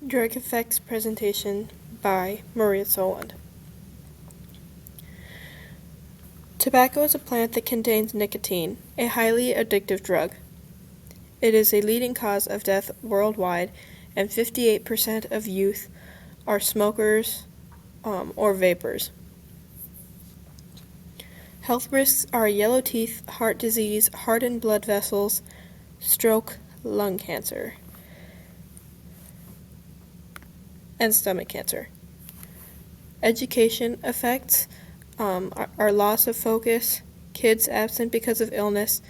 Drug Effects presentation by Maria Soland. Tobacco is a plant that contains nicotine, a highly addictive drug. It is a leading cause of death worldwide, and 58% of youth are smokers or vapors. Health risks are yellow teeth, heart disease, hardened blood vessels, stroke, lung cancer, and stomach cancer. Education effects are loss of focus, kids absent because of illness.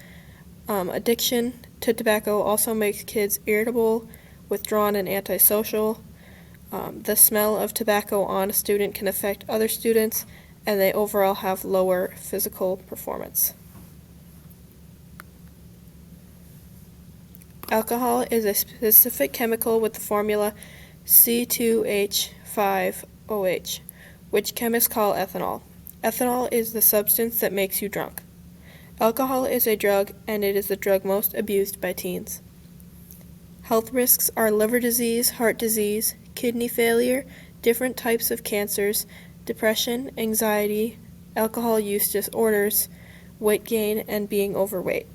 Addiction to tobacco also makes kids irritable, withdrawn, and antisocial. The smell of tobacco on a student can affect other students, and they overall have lower physical performance. Alcohol is a specific chemical with the formula C2H5OH, which chemists call ethanol. Ethanol is the substance that makes you drunk. Alcohol is a drug, and it is the drug most abused by teens. Health risks are liver disease, heart disease, kidney failure, different types of cancers, depression, anxiety, alcohol use disorders, weight gain, and being overweight.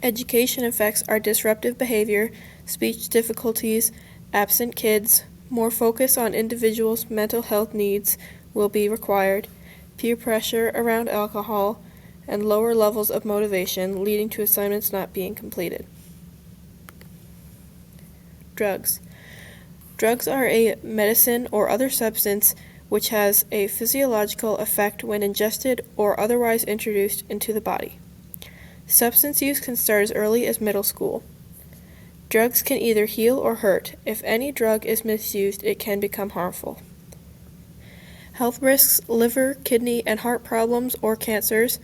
Education effects are disruptive behavior, speech difficulties, absent kids, more focus on individuals' mental health needs will be required, peer pressure around alcohol, and lower levels of motivation leading to assignments not being completed. Drugs. Drugs are a medicine or other substance which has a physiological effect when ingested or otherwise introduced into the body. Substance use can start as early as middle school. Drugs can either heal or hurt. If any drug is misused, it can become harmful. Health risks: liver, kidney, and heart problems or cancers,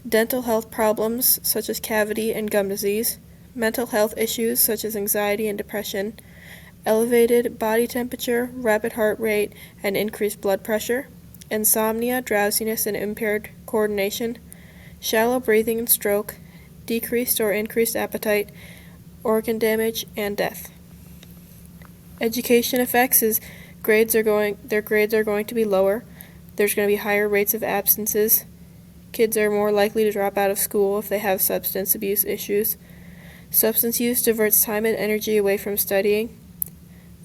dental health problems such as cavity and gum disease, mental health issues such as anxiety and depression, elevated body temperature, rapid heart rate, and increased blood pressure, insomnia, drowsiness, and impaired coordination, shallow breathing and stroke, decreased or increased appetite, organ damage, and death. Education effects is their grades are going to be lower. There's going to be higher rates of absences. Kids are more likely to drop out of school if they have substance abuse issues. Substance use diverts time and energy away from studying.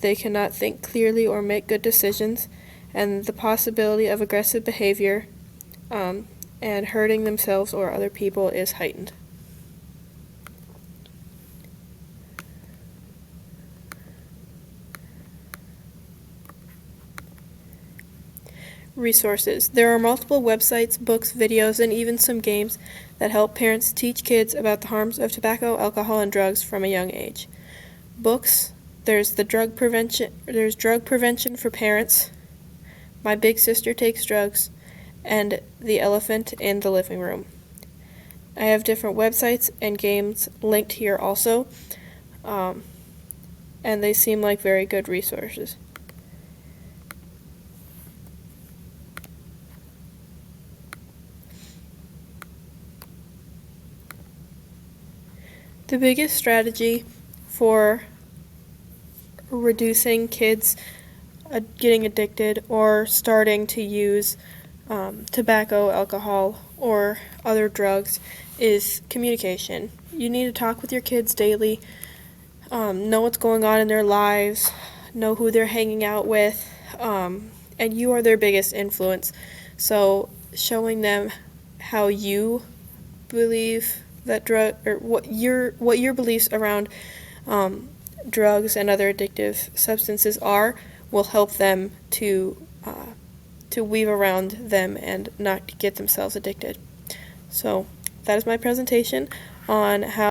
They cannot think clearly or make good decisions, and the possibility of aggressive behavior and hurting themselves or other people is heightened. Resources. There are multiple websites, books, videos, and even some games that help parents teach kids about the harms of tobacco, alcohol, and drugs from a young age. Books. There's drug prevention for parents, My Big Sister Takes Drugs, and The Elephant in the Living Room. I have different websites and games linked here also, and they seem like very good resources. The biggest strategy for reducing kids getting addicted or starting to use tobacco, alcohol, or other drugs is communication. You need to talk with your kids daily, know what's going on in their lives, know who they're hanging out with, and you are their biggest influence. So showing them how you believe that what your beliefs around drugs and other addictive substances are will help them to weave around them and not get themselves addicted. So that is my presentation on how